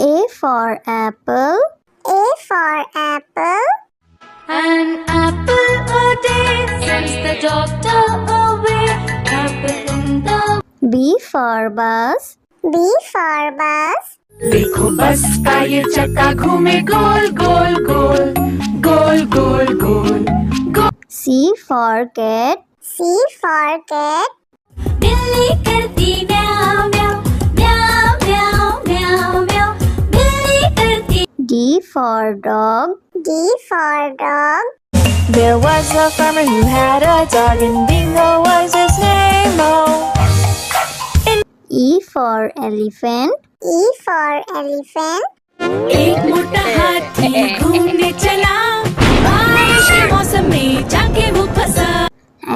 A for apple. A for apple. An apple a day sends the doctor away. Apple in the B for bus. B for bus. देखो बस का ये चक्का घूमे गोल गोल गोल गोल गोल गोल गोल। C for cat. C for cat. बिल्ली करती म्याऊ म्याऊ म्याऊ म्याऊ म्याऊ म्याऊ। बिल्ली करती। D for dog. D for dog. There was a farmer who had a dog, and Bingo was his name. Oh. E for elephant. E for elephant. एक मोटा हाथी घूमने चला, बारिश के मौसम में जाके वो फंसा।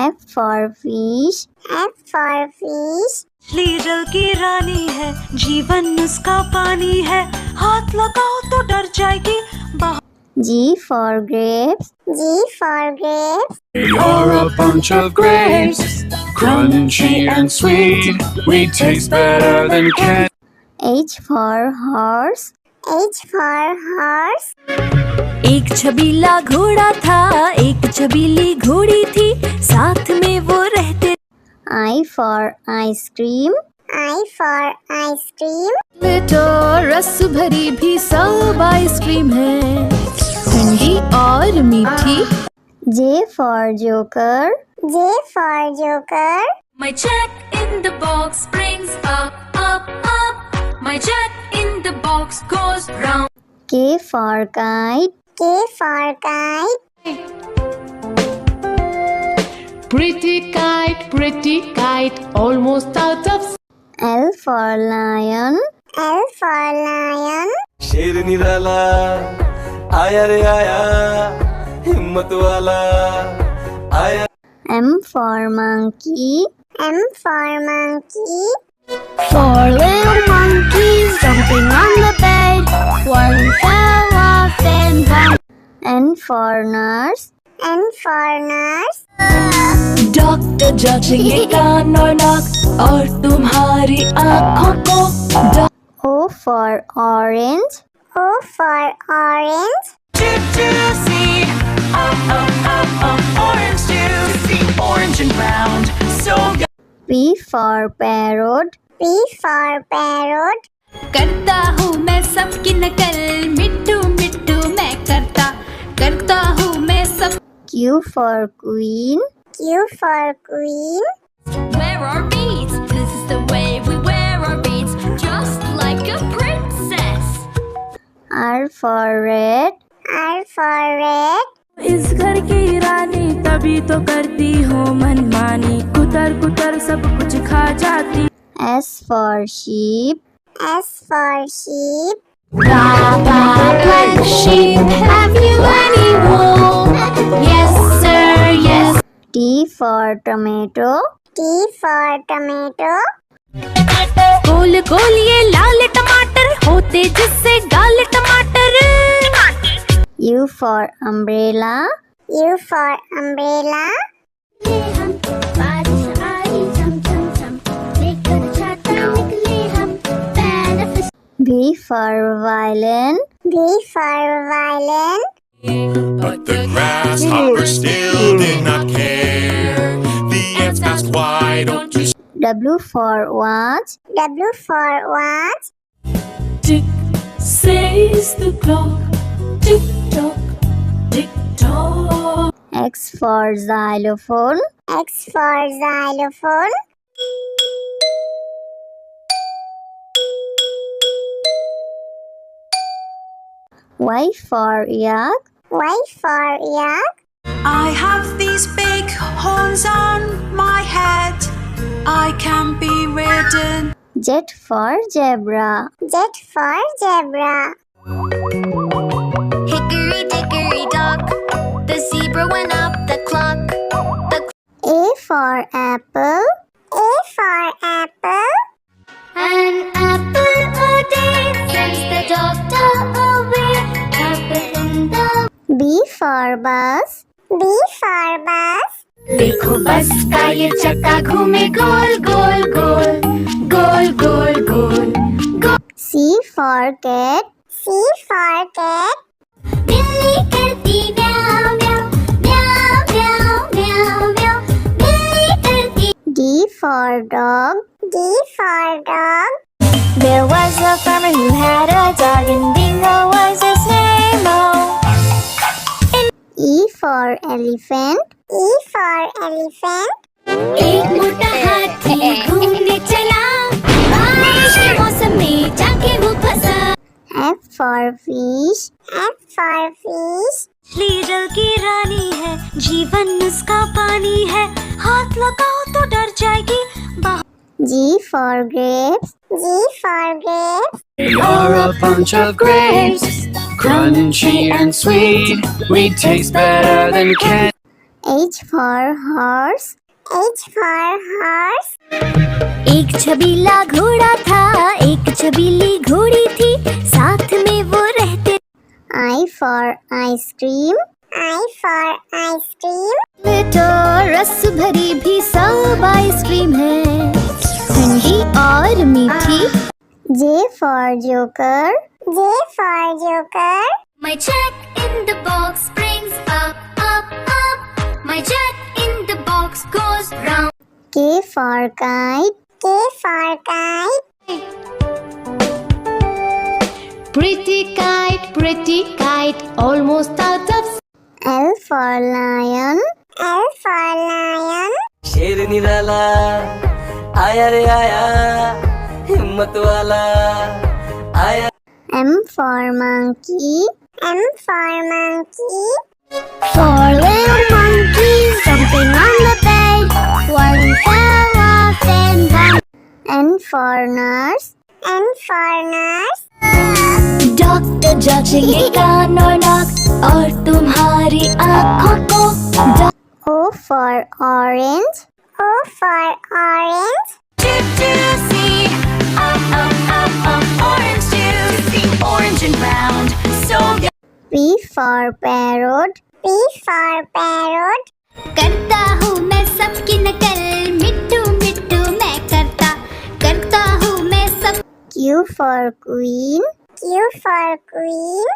F for fish. F for fish. मछली जल की रानी है, जीवन उसका पानी है, हाथ लगाओ तो डर जाएगी। G for grapes. G for grapes. You're a bunch of grapes, crunchy and sweet. We taste better than candy. H for horse. H for horse. एक छबीला घोड़ा था, एक छबीली घोड़ी थी, साथ में वो रहते। I for ice cream. I for ice cream. तो रस भरी भी सब आइसक्रीम है, ठंडी और मीठी। J for joker. J for joker. My check in the box brings up up up. My check in the box goes round. K for kite. K for kite. Pretty kite, almost out of. L for lion. L for lion. शेर निराला आया रे आया, हिम्मत वाला आया। M for monkey. M for monkey. Four little monkeys jumping on the bed. One fell off and bumped. N for nurse. N for nurse. Doctor जांचेंगे कान और नाक और तुम्हारी आँखों को। O for orange. O for orange. Juicy, orange juicy, orange and round, so good. P for parrot. P for parrot. करता हूँ मैं सबकी नकल, मिट्टू मिट्टू मैं करता हूँ मैं सब। Q for queen. Q for queen. Wear our beads, this is the way we wear our beads, just like a princess. R for red. R for red. इस घर की रानी तभी तो करती हो मनमानी, कुतर कुतर सब कुछ खा जाती। S for sheep. S for sheep. Black sheep, have you any wool? Yes sir, yes. T for tomato. T for tomato. गोल गोल ये लाल टमाटर होते जिससे गाल टमाटर। U for umbrella. U for umbrella. V for violin. V for violin. But the grasshopper still did not care. The ants asked, why don't you? W for watch. W for watch. Tick says the clock, tick tock, tick tock. X for xylophone. X for xylophone. Y for yak. Y for yak. I have these big horns on my head, I can be ridden. Z for zebra. Z for zebra. Hickory dickory dock, the zebra went up the clock. A for apple. A for apple. An apple a day sends the doctor away. Apple in the B for bus. B for bus. देखो बस का ये चक्का घूमे गोल गोल गोल गोल गोल गोल गोल। C for cat. C for cat. बिल्ली करती म्याऊं म्याऊं म्याऊं म्याऊं म्याऊं म्याऊं बिल्ली करती D for dog. D for dog. There was a farmer who had a dog, and Dingo was his name. E for elephant. E for elephant. एक मोटा हाथी घूमने चला बारिश के मौसम में जाके वो फंसा F for fish. F for fish. मछली जल की रानी है, जीवन उसका पानी है, हाथ लगाओ तो डर जाएगी। G for grapes. G for grapes. You're a bunch of grapes, crunchy and sweet. We taste better than candy. H for horse. H for horse. एक छबीला घोड़ा था एक छबीली घोड़ी थी साथ में वो रहते I for ice cream. I for ice cream. तो रस भरी भी सब आइसक्रीम है ठंडी और मीठी J for joker. J for joker. My jack in the box springs up, up, up. My jack in the box goes round. K for kite. K for kite. pretty kite, almost out of L for lion. L for lion. शेर निराला आया रे आया, हिम्मत वाला आया। M for monkey. M for monkey. Four little monkeys jumping on the bed. One fell off and one. N for nurse. N for nurse. Doctor जांचेंगे कान और नाक और तुम्हारी आँखों को O for orange. O for orange. See, orange juice, orange and round, so good. P for parrot. P for parrot. करता हूँ मैं सबकी नकल मिट्टू मिट्टू मैं करता हूँ मैं सब Q for queen. Q for queen.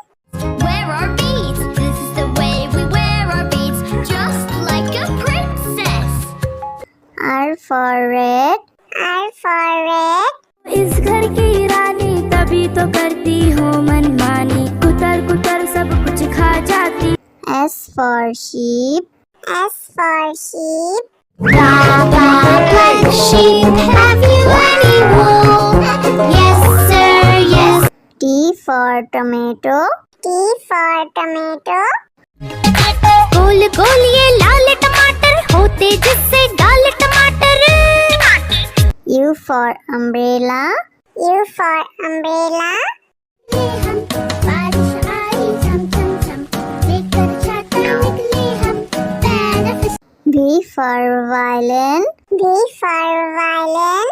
Wear our beads, this is the way we wear our beads, just like a princess. R for red. R for red. इस घर की रानी तभी तो करती हूँ मनमानी कुतर कुतर सब कुछ खा जाती S for sheep. S for sheep. Black sheep, have you any wool? Yes sir, yes. T for tomato. T for tomato. गोल गोल ये लाल टमाटर होते जिससे गाल टमाटर U for umbrella. U for umbrella. V for violin. V for violin.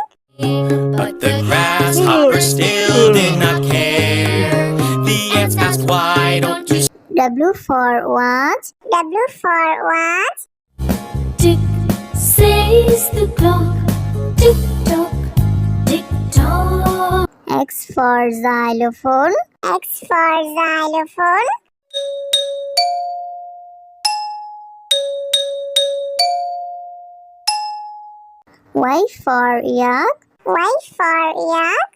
But the grasshopper still did not care. The ants asked, why don't you W for watch. W for watch. Tick says the clock. Tick tock, tick tock. X for xylophone. X for xylophone. Y for yak. Y for yak.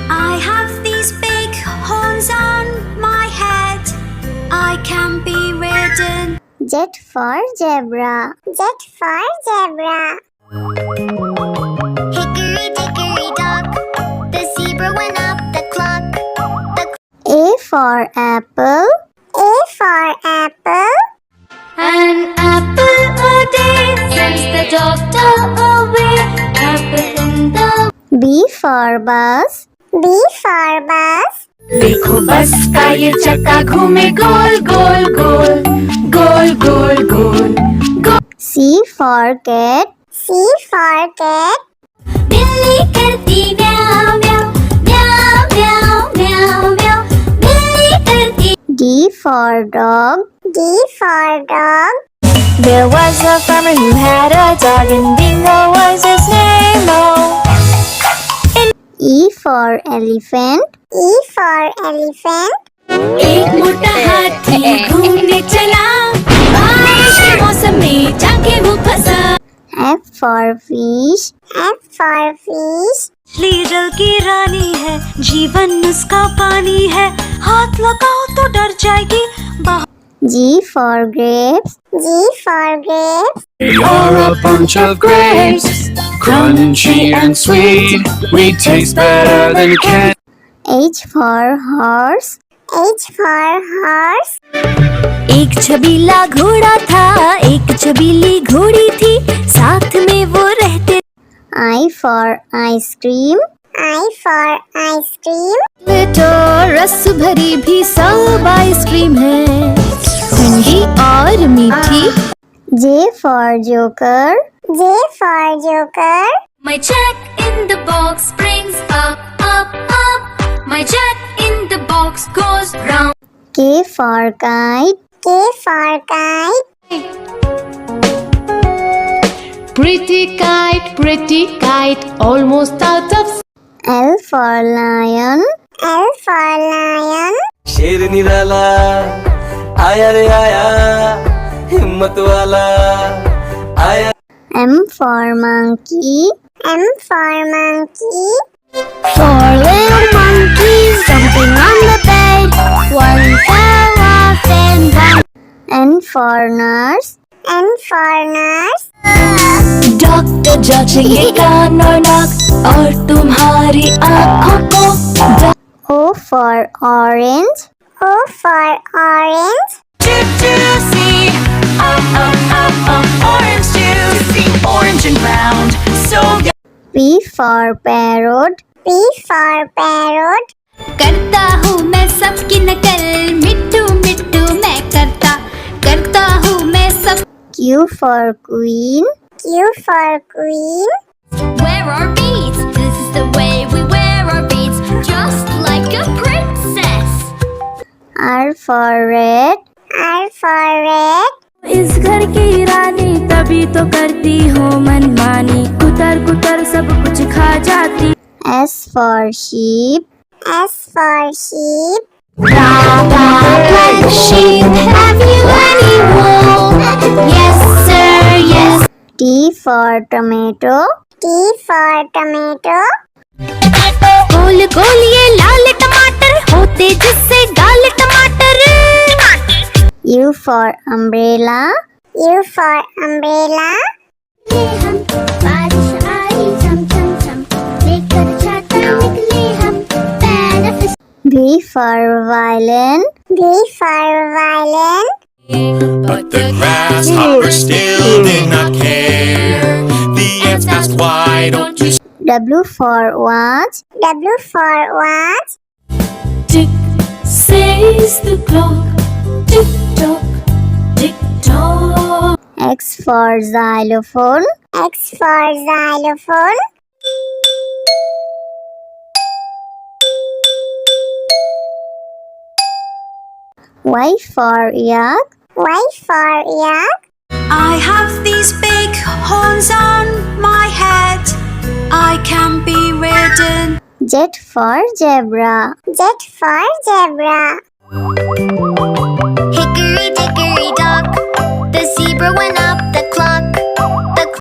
I have these big horns on my head. I can be ridden. Z for zebra. Z for zebra. Hickory dickory dock. The zebra went up the clock. A for apple. A for apple. An apple a day sends the doctor away. Apple in the B for bus. B for bus. देखो बस का ये चक्का घूमे गोल गोल गोल गोल गोल गोल गोल। C for cat. C for cat. बिल्ली करती म्याऊं म्याऊं म्याऊं म्याऊं म्याऊं म्याऊं बिल्ली करती D for dog. D for dog. There was a farmer who had a dog, and Dingo was his name. E for elephant. E for elephant. एक मोटा हाथी घूमने चला, बारिश के मौसम में जाके वो फंसा। F for fish. F for fish. मछली जल की रानी है, जीवन उसका पानी है, हाथ लगाओ तो डर जाएगी। G for grapes. G for grapes. We are a bunch of grapes, crunchy and sweet. We taste better than candy. H for horse. H for horse. एक छबीला घोड़ा था, एक छबीली घोड़ी थी, साथ में वो रहते। I for ice cream. I for ice cream. तो रस भरी भी सब आइसक्रीम है, ठंडी और मीठी। J for joker. J for joker. My jack in the box brings up, up, up. My jack in the box goes round. K for kite. K for kite. Pretty kite, almost out of. L for lion. L for lion. शेर निराला आया रे आया, हिम्मत वाला आया। M for monkey. M for monkey. Four little monkeys jumping on the bed. One fell off and one. N for nurse. N for nurse. Doctor जांचेंगे कान और नाक और तुम्हारी आँखों को। O for orange. O for orange. Juicy, orange juicy, orange and round, so good. P for parrot. P for parrot. करता हूँ मैं सबकी नकल, मिट्टू मिट्टू मैं करता हूँ मैं सब। Q for queen. Q for queen. Wear our beads, this is the way we wear our beads, just like a princess. R for red. R for red. इस घर की रानी तभी तो करती हो मनमानी, कुतर कुतर सब कुछ खा जाती। S for sheep. S for sheep. Black sheep, have you any wool? Yes, sir, yes. T for tomato. T for tomato. गोल गोल ये लाल टमाटर होते जिससे गाल टमाटर। U for umbrella. U for umbrella. हम बारिश आई चम चम चम, लेकर छाता निकले हम, पैर V for violin. V for violin. But the grasshopper still did not care. The ants asked, why don't you W for watch. W for watch. Tick says the clock, tick tock, tick tock. X for xylophone. X for xylophone. Y for yak. Y for yak. I have these big horns on my head, I can be ridden. Z for zebra. Z for zebra. Hickory dickory dock, the zebra went